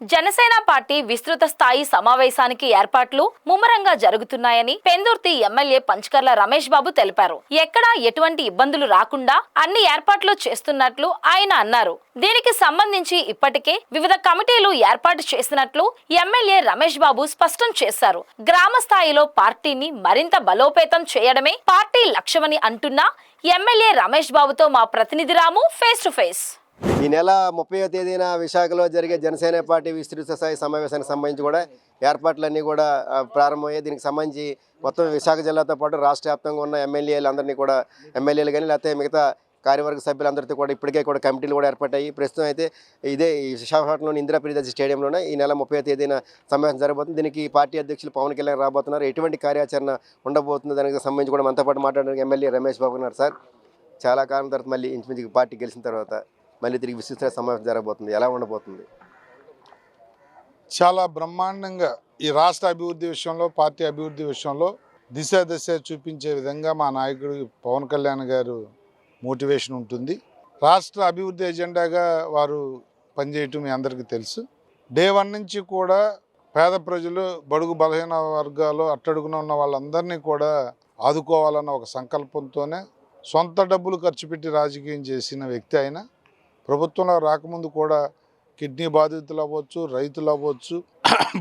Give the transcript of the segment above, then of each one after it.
Janasena party విస్తృత స్థాయి సమావేశానికి ఏర్పాట్లు ముమ్మరంగా జరుగుతున్నాయని పెందుర్తి ఎమ్మెల్యే పంచకర్ల రమేష్ బాబు తెలిపారు. ఎక్కడా ఎటువంటి ఇబ్బందులు రాకుండా అన్ని ఏర్పాట్లు చేస్తున్నట్లు ఆయన అన్నారు. దీనికి సంబంధించి ఇప్పటికే వివిధ కమిటీలు ఏర్పాటు చేసినట్లు ఎమ్మెల్యే రమేష్ బాబు స్పష్టం చేశారు. గ్రామ స్థాయిలో పార్టీని మరింత బలోపేతం చేయడమే పార్టీ లక్ష్యమని అంటున్న ఎమ్మెల్యే రమేష్ బాబుతో మా ప్రతినిధి రాము ఫేస్ టు ఫేస్. ఈ నెల 30వ తేదీన విశాఖలో జరిగే జనసేన పార్టీ విస్తృత స్థాయి సమావేశానికి సంబంధించి కూడా ఏర్పాట్లన్నీ కూడా ప్రారంభమయ్యాయి. దీనికి సంబంధించి మొత్తం విశాఖ జిల్లాతో పాటు రాష్ట్ర వ్యాప్తంగా ఉన్న ఎమ్మెల్యేలందరినీ కూడా ఎమ్మెల్యేలు కానీ లేకపోతే మిగతా కార్యవర్గ సభ్యులందరితో కూడా ఇప్పటికే కూడా కమిటీలు కూడా ఏర్పాటాయి. ప్రస్తుతం అయితే ఇదే విశాఖపట్నంలోని ఇందిరా ప్రియదర్శి స్టేడియంలోనే ఈ నెల 30వ తేదీన సమావేశం జరగబోతుంది. దీనికి పార్టీ అధ్యక్షులు పవన్ కళ్యాణ్ రాబోతున్నారు. ఎటువంటి కార్యాచరణ ఉండబోతుంది దానికి సంబంధించి కూడా మనతో పాటు మాట్లాడడానికి ఎమ్మెల్యే రమేష్ బాబు ఉన్నారు. సార్, చాలా కాలం తర్వాత మళ్ళీ ఇంచుమించు పార్టీ గెలిచిన తర్వాత మళ్ళీ తిరిగి విస్తృత సమావేశం జరగబోతుంది. ఎలా ఉండబోతుంది? చాలా బ్రహ్మాండంగా ఈ రాష్ట్ర అభివృద్ధి విషయంలో, పార్టీ అభివృద్ధి విషయంలో దిశ చూపించే విధంగా మా నాయకుడు పవన్ కళ్యాణ్ గారు మోటివేషన్ ఉంటుంది. రాష్ట్ర అభివృద్ధి ఎజెండాగా వారు పనిచేయటం మీ అందరికీ తెలుసు. డే 1 నుంచి కూడా పేద ప్రజలు, బడుగు బలహీన వర్గాలు, అట్టడుగున ఉన్న వాళ్ళందరినీ కూడా ఆదుకోవాలన్న ఒక సంకల్పంతోనే సొంత డబ్బులు ఖర్చు పెట్టి రాజకీయం చేసిన వ్యక్తి ఆయన. ప్రభుత్వంలో రాకముందు కూడా కిడ్నీ బాధితులు అవ్వచ్చు, రైతులు అవ్వచ్చు,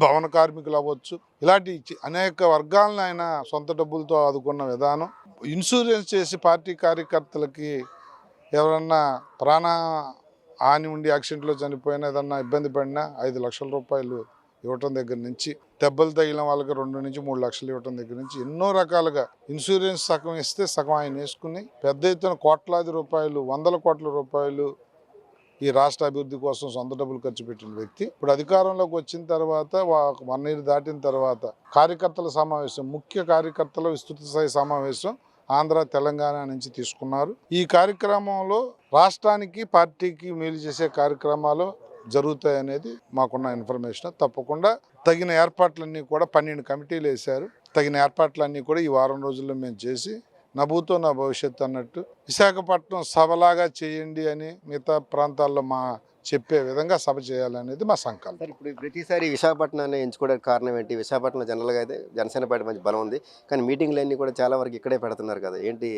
భవన కార్మికులు అవ్వచ్చు, ఇలాంటి అనేక వర్గాలను ఆయన సొంత డబ్బులతో ఆదుకున్న విధానం. ఇన్సూరెన్స్ చేసి పార్టీ కార్యకర్తలకి ఎవరన్నా ప్రాణ హాని ఉండి యాక్సిడెంట్లో చనిపోయినా, ఏదన్నా ఇబ్బంది పడినా 5 లక్షల రూపాయలు ఇవ్వటం దగ్గర నుంచి, దెబ్బలు తగిలిన వాళ్ళకి 2 నుంచి 3 లక్షలు ఇవ్వటం దగ్గర నుంచి ఎన్నో రకాలుగా ఇన్సూరెన్స్ సగం ఇస్తే సగం ఆయన వేసుకుని పెద్ద ఎత్తున కోట్లాది రూపాయలు, 100 కోట్ల రూపాయలు ఈ రాష్ట్ర అభివృద్ధి కోసం సొంత డబ్బులు ఖర్చు పెట్టిన వ్యక్తి. ఇప్పుడు అధికారంలోకి వచ్చిన తర్వాత 1 ఇయర్ దాటిన తర్వాత కార్యకర్తల సమావేశం, ముఖ్య కార్యకర్తల విస్తృత స్థాయి సమావేశం ఆంధ్ర, తెలంగాణ నుంచి తీసుకున్నారు. ఈ కార్యక్రమంలో రాష్ట్రానికి, పార్టీకి మేలు చేసే కార్యక్రమాలు జరుగుతాయనేది మాకున్న ఇన్ఫర్మేషన్. తప్పకుండా తగిన ఏర్పాట్లన్నీ కూడా 12 కమిటీలు వేశారు. తగిన ఏర్పాట్లన్నీ కూడా ఈ వారం రోజుల్లో మేము చేసి నభూతో నా భవిష్యత్తు అన్నట్టు విశాఖపట్నం సభలాగా చేయండి అని మిగతా ప్రాంతాల్లో మా చెప్పే విధంగా సభ చేయాలనేది మా సంకల్పం. ఇప్పుడు ప్రతిసారి విశాఖపట్నాన్ని ఎంచుకోవడానికి కారణం ఏంటి? విశాఖపట్నం జనరల్గా అయితే జనసేన పార్టీ మంచి బలం ఉంది, కానీ మీటింగ్లన్నీ కూడా చాలా వరకు ఇక్కడే పెడుతున్నారు కదా, ఏంటి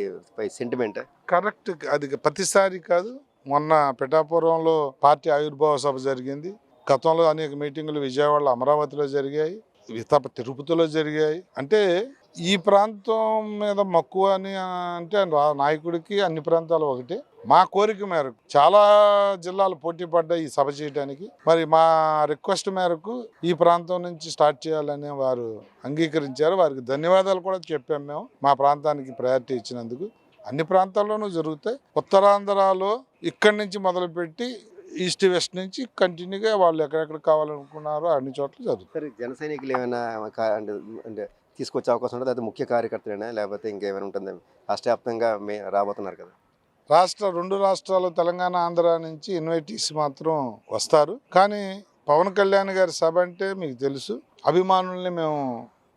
సెంటిమెంట్? కరెక్ట్, అది ప్రతిసారి కాదు. మొన్న పిఠాపురంలో పార్టీ ఆవిర్భావ సభ జరిగింది. గతంలో అనేక మీటింగులు విజయవాడలో, అమరావతిలో జరిగాయి, తిరుపతిలో జరిగాయి. అంటే ఈ ప్రాంతం మీద మక్కువ అని అంటే నాయకుడికి అన్ని ప్రాంతాలు ఒకటి. మా కోరిక మేరకు చాలా జిల్లాలు పోటీ పడ్డాయి ఈ సభ చేయడానికి. మరి మా రిక్వెస్ట్ మేరకు ఈ ప్రాంతం నుంచి స్టార్ట్ చేయాలని వారు అంగీకరించారు. వారికి ధన్యవాదాలు కూడా చెప్పాము మేము, మా ప్రాంతానికి ప్రయారిటీ ఇచ్చినందుకు. అన్ని ప్రాంతాల్లోనూ జరుగుతాయి. ఉత్తరాంధ్రలో ఇక్కడి నుంచి మొదలుపెట్టి ఈస్ట్ వెస్ట్ నుంచి కంటిన్యూగా వాళ్ళు ఎక్కడెక్కడ కావాలనుకున్నారో అన్ని చోట్ల జరుగుతుంది. జన సైనికులు ఏమైనా అంటే తీసుకొచ్చే అవకాశం ఉంటుంది? అది ముఖ్య కార్యకర్తలైనా లేకపోతే ఇంకేమైనా ఉంటుంది? రాష్ట్ర వ్యాప్తంగా రాబోతున్నారు కదా. 2 రాష్ట్రాలు తెలంగాణ, ఆంధ్ర నుంచి ఇన్వైటీస్ మాత్రం వస్తారు. కానీ పవన్ కళ్యాణ్ గారి సభ అంటే మీకు తెలుసు, అభిమానుల్ని మేము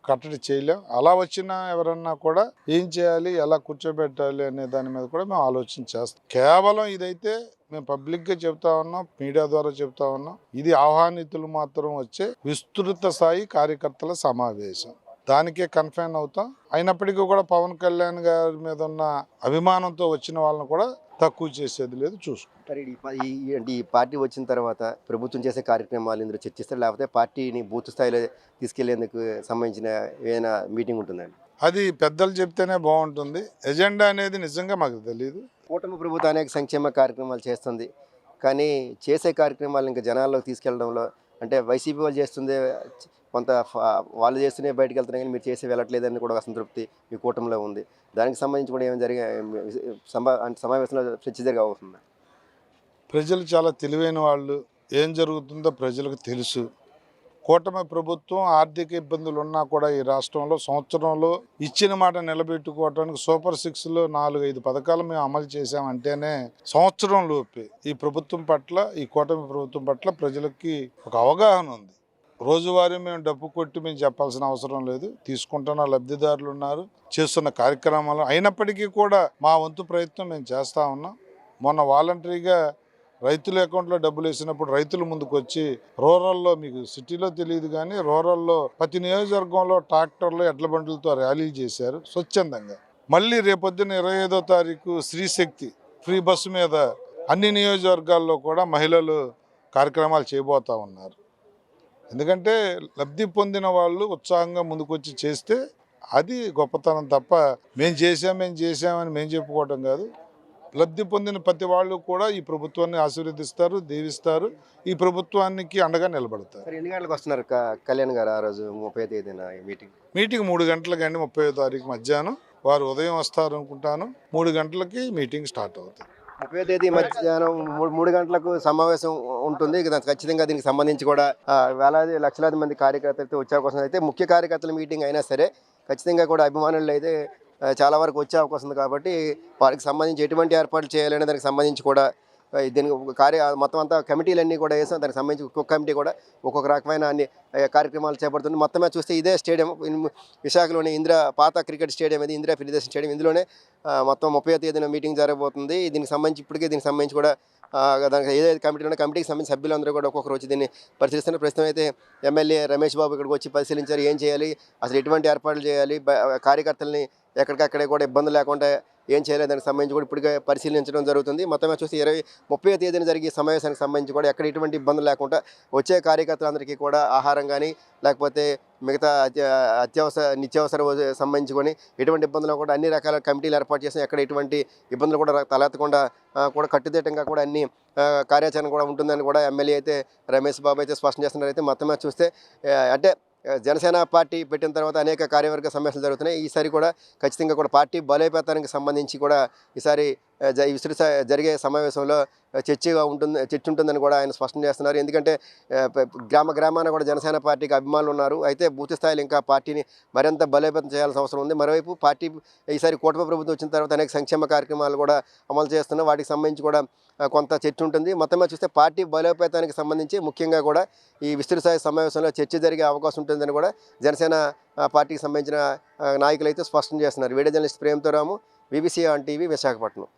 కట్టడి చేయలేం. అలా వచ్చినా ఎవరన్నా కూడా ఏం చేయాలి, ఎలా కూర్చోబెట్టాలి అనే దాని మీద కూడా మేము ఆలోచన చేస్తాం. కేవలం ఇదైతే మేము పబ్లిక్గా చెప్తా ఉన్నాం, మీడియా ద్వారా చెప్తా ఉన్నాం, ఇది ఆహ్వానితులు మాత్రం వచ్చే విస్తృత స్థాయి కార్యకర్తల సమావేశం. దానికే కన్ఫైన్ అవుతాం. అయినప్పటికీ కూడా పవన్ కళ్యాణ్ గారి మీద ఉన్న అభిమానంతో వచ్చిన వాళ్ళని కూడా తక్కువ చేసేది లేదు, చూసుకుంటారు. ఈ పార్టీ వచ్చిన తర్వాత ప్రభుత్వం చేసే కార్యక్రమాలు ఇందులో చర్చిస్తారు, లేకపోతే పార్టీని బూత్ స్థాయిలో తీసుకెళ్లేందుకు సంబంధించిన ఏదైనా మీటింగ్ ఉంటుందండి? అది పెద్దలు చెప్తేనే బాగుంటుంది. ఎజెండా అనేది నిజంగా మాకు తెలియదు. కూటమి ప్రభుత్వం అనేక సంక్షేమ కార్యక్రమాలు చేస్తుంది, కానీ చేసే కార్యక్రమాలు ఇంకా జనాల్లోకి తీసుకెళ్లడంలో అంటే వైసీపీ వాళ్ళు చేస్తుంది కొంత, వాళ్ళు చేస్తూనే బయటకు వెళ్తున్నాయి కానీ మీరు చేసి వెళ్ళట్లేదని కూడా అసంతృప్తి మీ కూటమిలో ఉంది. దానికి సంబంధించి కూడా ఏమైనా జరిగే సమావేశంలో చర్చ జరగబోతుందా? ప్రజలు చాలా తెలివైన వాళ్ళు, ఏం జరుగుతుందో ప్రజలకు తెలుసు. కూటమి ప్రభుత్వం ఆర్థిక ఇబ్బందులు ఉన్నా కూడా ఈ రాష్ట్రంలో సంవత్సరంలో ఇచ్చిన మాట నిలబెట్టుకోవడానికి సూపర్ 6లో 4-5 పథకాలు మేము అమలు చేసామంటేనే సంవత్సరం లోపే ఈ ప్రభుత్వం పట్ల, ఈ కూటమి ప్రభుత్వం పట్ల ప్రజలకి ఒక అవగాహన ఉంది. రోజువారీ మేము డబ్బు కొట్టి మేము చెప్పాల్సిన అవసరం లేదు. తీసుకుంటున్న లబ్ధిదారులు ఉన్నారు, చేస్తున్న కార్యక్రమాలు. అయినప్పటికీ కూడా మా వంతు ప్రయత్నం మేము చేస్తూ ఉన్నాం. మొన్న వాలంటరీగా రైతుల అకౌంట్లో డబ్బులు వేసినప్పుడు రైతులు ముందుకు వచ్చి రూరల్లో, మీకు సిటీలో తెలియదు కానీ రూరల్లో ప్రతి నియోజకవర్గంలో ట్రాక్టర్లు ఎడ్ల బండులతో ర్యాలీలు చేశారు స్వచ్ఛందంగా. మళ్ళీ రేపొద్దున 25వ తారీఖు స్త్రీశక్తి ఫ్రీ బస్సు మీద అన్ని నియోజకవర్గాల్లో కూడా మహిళలు కార్యక్రమాలు చేయబోతూ ఉన్నారు. ఎందుకంటే లబ్ధి పొందిన వాళ్ళు ఉత్సాహంగా ముందుకొచ్చి చేస్తే అది గొప్పతనం తప్ప మేము చేసామని మేము చెప్పుకోవటం కాదు. లబ్ధి పొందిన ప్రతి వాళ్ళు కూడా ఈ ప్రభుత్వాన్ని ఆశీర్వదిస్తారు, దీవిస్తారు, ఈ ప్రభుత్వానికి అండగా నిలబడతారు. ఎన్ని గంటలకు వస్తున్నారు కళ్యాణ్ గారు ఆ రోజు 30వ తేదీన ఈ మీటింగ్ 3 గంటలకండి. 30వ తారీఖు మధ్యాహ్నం వారు ఉదయం వస్తారు అనుకుంటాను. 3 గంటలకి మీటింగ్ స్టార్ట్ అవుతుంది. 30వ తేదీ మధ్యాహ్నం 3 గంటలకు సమావేశం ఉంటుంది. ఖచ్చితంగా దీనికి సంబంధించి కూడా వేలాది లక్షలాది మంది కార్యకర్తలతో వచ్చే అవకాశం అయితే ముఖ్య కార్యకర్తల మీటింగ్ అయినా సరే ఖచ్చితంగా కూడా అభిమానులు అయితే చాలా వరకు వచ్చే అవకాశం ఉంది. కాబట్టి వారికి సంబంధించి ఎటువంటి ఏర్పాట్లు చేయాలనే దానికి సంబంధించి కూడా దీనికి మొత్తం అంతా కమిటీలన్నీ కూడా వేసాం. దానికి సంబంధించి ఒక్కొక్క కమిటీ కూడా ఒక్కొక్క రకమైన అన్ని కార్యక్రమాలు చేపడుతుంది. మొత్తమే చూస్తే ఇదే స్టేడియం విశాఖలోని పాత క్రికెట్ స్టేడియం ఇది, ఇందిరా ప్రియదర్శన్ స్టేడియం. ఇందులోనే మొత్తం 30వ తేదీన మీటింగ్ జరగబోతుంది. దీనికి సంబంధించి దీనికి సంబంధించి కూడా దానికి ఏదైతే కమిటీకి సంబంధించి సభ్యులందరూ కూడా ఒక్కొక్కరు వచ్చి దీన్ని పరిశీలిస్తున్నారు. ప్రస్తుతం అయితే ఎమ్మెల్యే రమేష్ బాబు ఇక్కడికి వచ్చి పరిశీలించారు. ఏం చేయాలి, అసలు ఎటువంటి ఏర్పాట్లు చేయాలి, కార్యకర్తల్ని ఎక్కడికక్కడే కూడా ఇబ్బందులు లేకుండా ఏం చేయలేదు దానికి సంబంధించి కూడా ఇప్పటికే పరిశీలించడం జరుగుతుంది. మొత్తమే చూసి 30వ తేదీన జరిగే సమావేశానికి సంబంధించి కూడా ఎక్కడ ఎటువంటి ఇబ్బందులు లేకుండా వచ్చే కార్యకర్తలందరికీ కూడా ఆహారం కానీ లేకపోతే మిగతా నిత్యావసర సంబంధించుకొని ఎటువంటి ఇబ్బందులు కూడా అన్ని రకాల కమిటీలు ఏర్పాటు చేసి ఎక్కడ ఎటువంటి ఇబ్బందులు కూడా తలెత్తకుండా కూడా కట్టుదిట్టంగా కూడా అన్ని కార్యాచరణ కూడా ఉంటుందని కూడా ఎమ్మెల్యే అయితే రమేష్ బాబు అయితే స్పష్టం చేస్తున్నారు. అయితే మొత్తమే చూస్తే అంటే జనసేన పార్టీ పెట్టిన తర్వాత అనేక కార్యవర్గ సమావేశాలు జరుగుతున్నాయి. ఈసారి కూడా ఖచ్చితంగా కూడా పార్టీ బలోపేతానికి సంబంధించి కూడా ఈసారి విస్తృత జరిగే సమావేశంలో చర్చ ఉంటుందని కూడా ఆయన స్పష్టం చేస్తున్నారు. ఎందుకంటే గ్రామాన కూడా జనసేన పార్టీకి అభిమానులు ఉన్నారు. అయితే బూత్ స్థాయిలో ఇంకా పార్టీని మరింత బలోపేతం చేయాల్సిన అవసరం ఉంది. మరోవైపు పార్టీ ఈసారి కూటమి ప్రభుత్వం వచ్చిన తర్వాత అనేక సంక్షేమ కార్యక్రమాలు కూడా అమలు చేస్తున్నారు. వాటికి సంబంధించి కూడా కొంత చర్చ ఉంటుంది. మొత్తమే చూస్తే పార్టీ బలోపేతానికి సంబంధించి ముఖ్యంగా కూడా ఈ విస్తృత స్థాయి సమావేశంలో చర్చ జరిగే అవకాశం ఉంటుందని కూడా జనసేన పార్టీకి సంబంధించిన నాయకులు అయితే స్పష్టం చేస్తున్నారు. వీడియో జర్నలిస్ట్ ప్రేమ్తో Ramu, BBC on TV, Visakhapatnam.